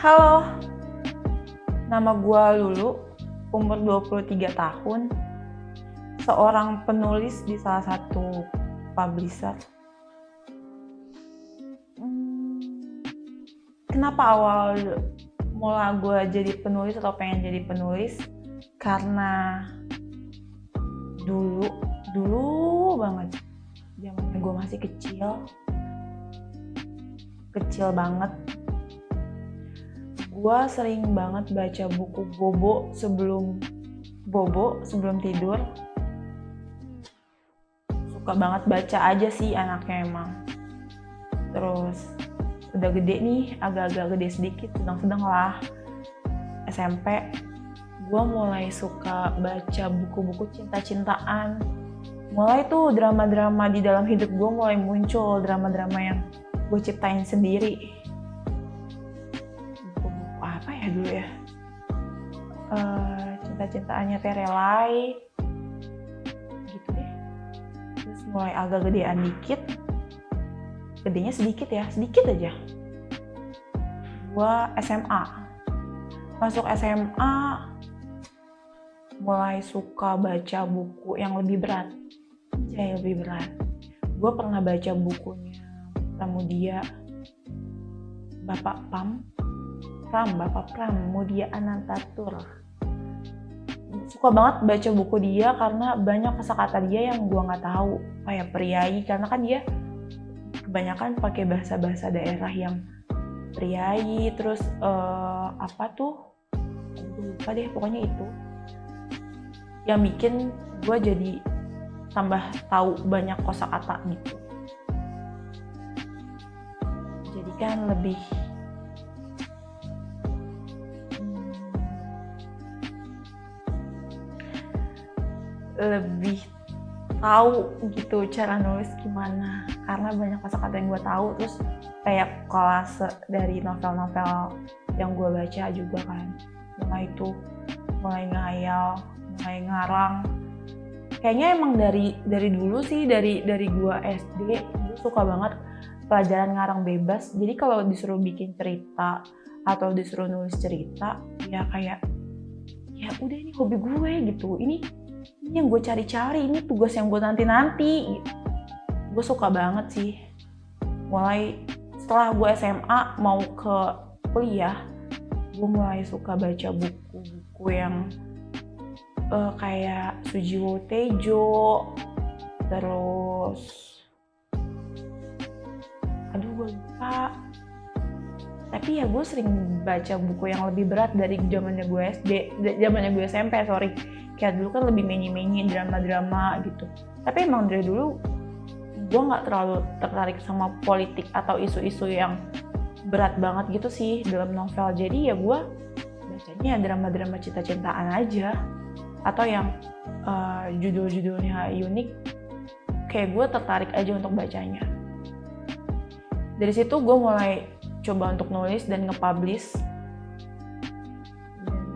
Halo, nama gua Lulu, umur 23 tahun, seorang penulis di salah satu publisher. Kenapa awal mula gua jadi penulis atau pengen jadi penulis? Karena dulu banget, zamannya gua masih kecil banget. Gua sering banget baca buku bobo sebelum tidur. Suka banget baca aja sih anaknya emang. Terus udah gede nih, agak-agak gede sedikit, sedang lah SMP, gua mulai suka baca buku-buku cinta-cintaan. Mulai tuh drama-drama di dalam hidup gua mulai muncul, drama-drama yang gue ciptain sendiri. Apa ya dulu ya, cinta-cintaannya Terelai gitu deh. Terus mulai agak gedean dikit, gedenya sedikit aja, gua SMA. Masuk SMA mulai suka baca buku yang lebih berat. Gue pernah baca bukunya Pramudia, Bapak Pramudia Anantatur. Suka banget baca buku dia karena banyak kosakata dia yang gue nggak tahu, kayak priai, karena kan dia kebanyakan pakai bahasa daerah yang priai. Terus apa tuh, lupa deh, pokoknya itu yang bikin gue jadi tambah tahu banyak kosakata gitu. Jadi kan lebih tahu gitu cara nulis gimana, karena banyak kosakata yang gue tahu. Terus kayak kolase dari novel-novel yang gue baca juga kan, mulai ngayal, mulai ngarang. Kayaknya emang dari dulu sih, dari gue SD gue suka banget pelajaran ngarang bebas. Jadi kalau disuruh bikin cerita atau disuruh nulis cerita, ya kayak ya udah, ini hobi gue gitu, ini yang gue cari-cari, ini tugas yang gue nanti gitu. Gue suka banget sih. Mulai setelah gue SMA mau ke kuliah, gue mulai suka baca buku-buku yang kayak Sujiwo Tejo, terus gue lupa. Tapi ya gue sering baca buku yang lebih berat dari zamannya gue SMP, kayak dulu kan lebih menye-menye drama-drama gitu. Tapi emang dari dulu gue nggak terlalu tertarik sama politik atau isu-isu yang berat banget gitu sih dalam novel. Jadi ya gue bacanya drama-drama cinta-cintaan aja, atau yang judul-judulnya unik, kayak gue tertarik aja untuk bacanya. Dari situ gue mulai coba untuk nulis dan nge-publish.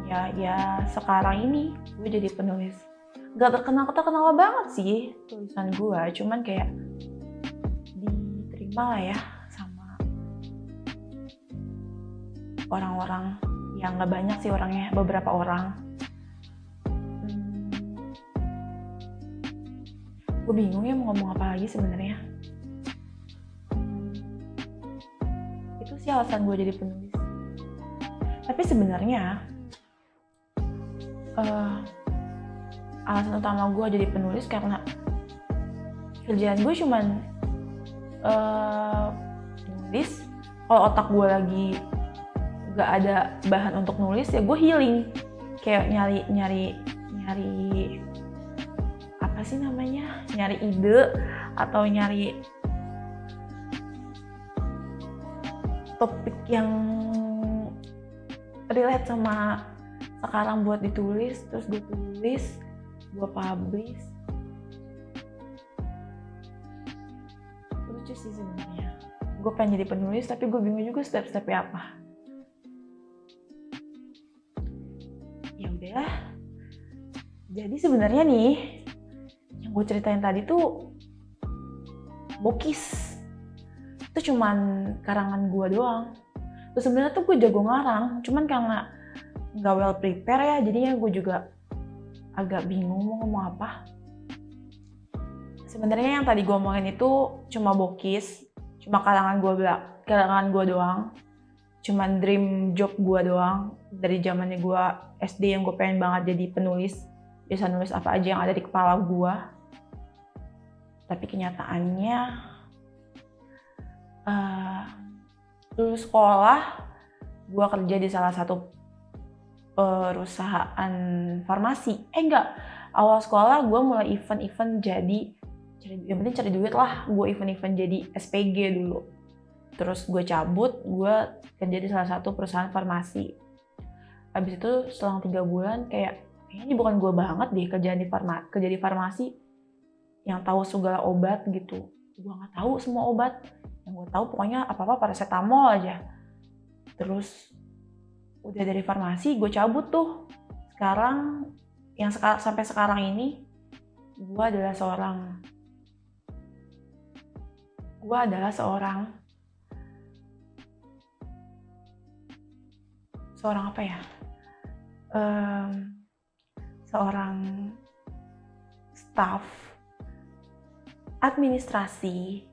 Dan ya sekarang ini gue jadi penulis. Gak terkenal banget sih tulisan gue, cuman kayak diterima lah ya sama orang-orang. Yang gak banyak sih orangnya, beberapa orang. Gue bingung ya mau ngomong apa lagi sebenarnya. Itu sih alasan gue jadi penulis. Tapi sebenarnya alasan utama gue jadi penulis karena kerjaan gue cuman nulis. Kalau otak gue lagi gak ada bahan untuk nulis, ya gue healing, kayak nyari apa sih namanya, nyari ide atau nyari topik yang relate sama sekarang buat ditulis. Terus gue tulis, gue publish. Lucu sih sebenarnya. Gue pengen jadi penulis, tapi gue bingung juga step-stepnya apa. Ya udahlah. Jadi sebenarnya nih, yang gue ceritain tadi tuh Bokis. Itu cuman karangan gue doang. Terus sebenarnya tuh gue jago ngarang, cuman karena nggak well prepare ya, jadinya gue juga agak bingung mau ngomong apa. Sebenarnya yang tadi gue omongin itu cuma bokis, cuma kalangan gue doang, cuma dream job gue doang dari zamannya gue SD yang gue pengen banget jadi penulis, bisa nulis apa aja yang ada di kepala gue. Tapi kenyataannya lulus sekolah, gue kerja di salah satu perusahaan farmasi. Awal sekolah gue mulai event-event yang penting cari duit lah. Gue event-event jadi SPG dulu. Terus gue cabut, gue kerja di salah satu perusahaan farmasi. Habis itu selang 3 bulan kayaknya ini bukan gue banget deh kerja di farmasi yang tahu segala obat gitu. Gue nggak tahu semua obat. Yang gue tahu pokoknya apa-apa paracetamol aja. Terus udah dari farmasi gue cabut tuh. Sampai sekarang ini gue adalah seorang apa ya? Seorang staff administrasi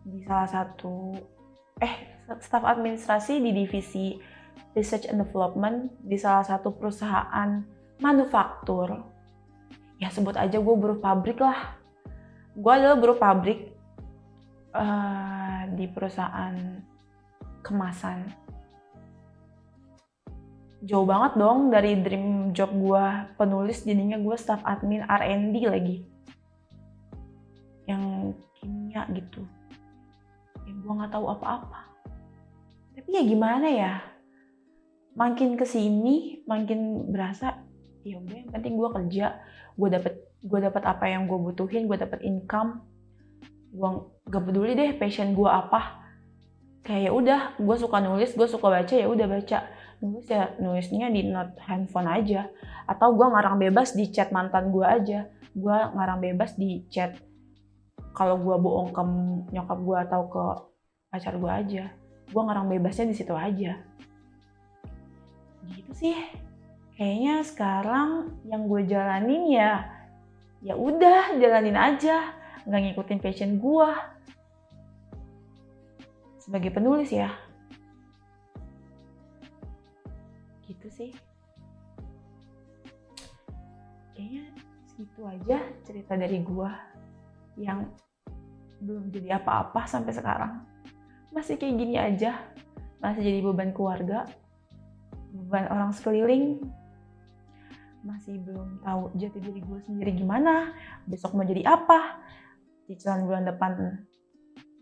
di salah satu staff administrasi di divisi Research and Development di salah satu perusahaan manufaktur. Ya sebut aja gue buruh pabrik lah. Gue adalah buruh pabrik di perusahaan kemasan. Jauh banget dong dari dream job gue penulis, jadinya gue staff admin R&D lagi. Yang kimia gitu. Ya gue gak tahu apa-apa. Tapi ya gimana ya? Makin kesini, makin berasa ya udah yang penting gue kerja, gue dapet apa yang gue butuhin, gue dapet income. Gue gak peduli deh passion gue apa. Kayak ya udah, gue suka nulis, gue suka baca, ya udah baca. Nulisnya di note handphone aja, atau gue ngarang bebas di chat mantan gue aja. Gue ngarang bebas di chat kalau gue bohong ke nyokap gue atau ke pacar gue aja. Gue ngarang bebasnya di situ aja. Gitu sih. Kayaknya sekarang yang gue jalanin ya udah jalanin aja, nggak ngikutin passion gue sebagai penulis ya. Gitu sih. Kayaknya segitu aja cerita dari gue yang belum jadi apa-apa sampai sekarang. Masih kayak gini aja, masih jadi beban keluarga, beban orang sekeliling, masih belum tahu jati diri gue sendiri gimana, besok mau jadi apa, cicilan bulan depan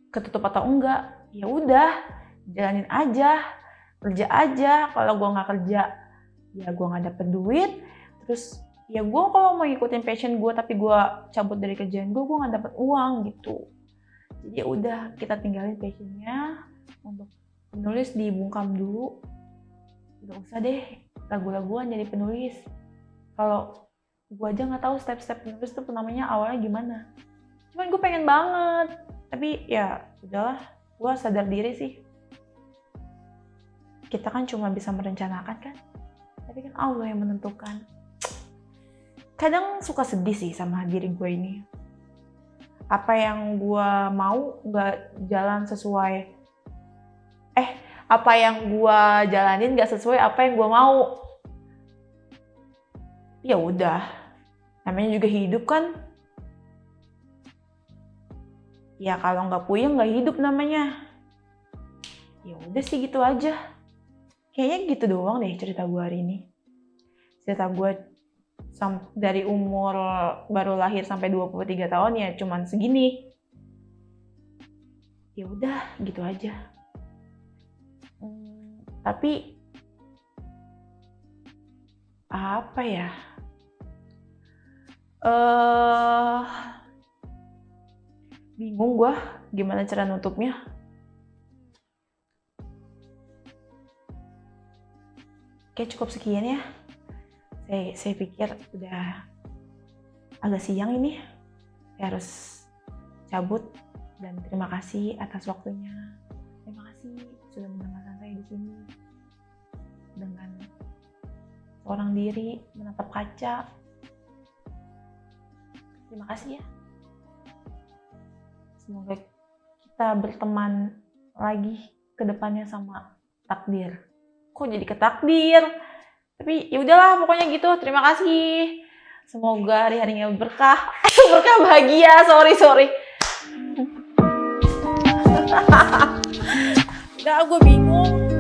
ketutup atau enggak. Ya udah, jalanin aja, kerja aja. Kalau gue nggak kerja, ya gue nggak dapet duit. Terus ya gue kalau mau ngikutin passion gue tapi gue cabut dari kerjaan gue nggak dapet uang gitu. Jadi ya udah, kita tinggalin passionnya untuk menulis, dibungkam dulu. Gak usah deh lagu-laguan jadi penulis. Kalau gue aja nggak tahu step-step penulis tuh namanya awalnya gimana. Cuman gue pengen banget, tapi ya udahlah, gue sadar diri sih. Kita kan cuma bisa merencanakan kan, tapi kan Allah yang menentukan. Kadang suka sedih sih sama diri gue ini. Apa yang gue mau nggak jalan sesuai. Apa yang gue jalanin nggak sesuai apa yang gue mau. Ya udah, namanya juga hidup kan. Ya kalau nggak puyeng nggak hidup namanya. Ya udah sih gitu aja. Kayaknya gitu doang deh cerita gue hari ini. Cerita gue dari umur baru lahir sampai 23 tahun ya cuman segini. Ya udah gitu aja. Tapi apa ya? Bingung gue gimana cara nutupnya. Oke, cukup sekian ya. Saya pikir udah agak siang ini. Saya harus cabut dan terima kasih atas waktunya. Terima kasih sudah mendengarkan saya di sini. seorang diri, menatap kaca. Terima kasih ya. Semoga kita berteman lagi ke depannya sama takdir. Kok jadi ke takdir? Tapi ya udahlah, pokoknya gitu. Terima kasih. Semoga hari-harinya berkah. Berkah bahagia. Sorry. Udah, gue bingung.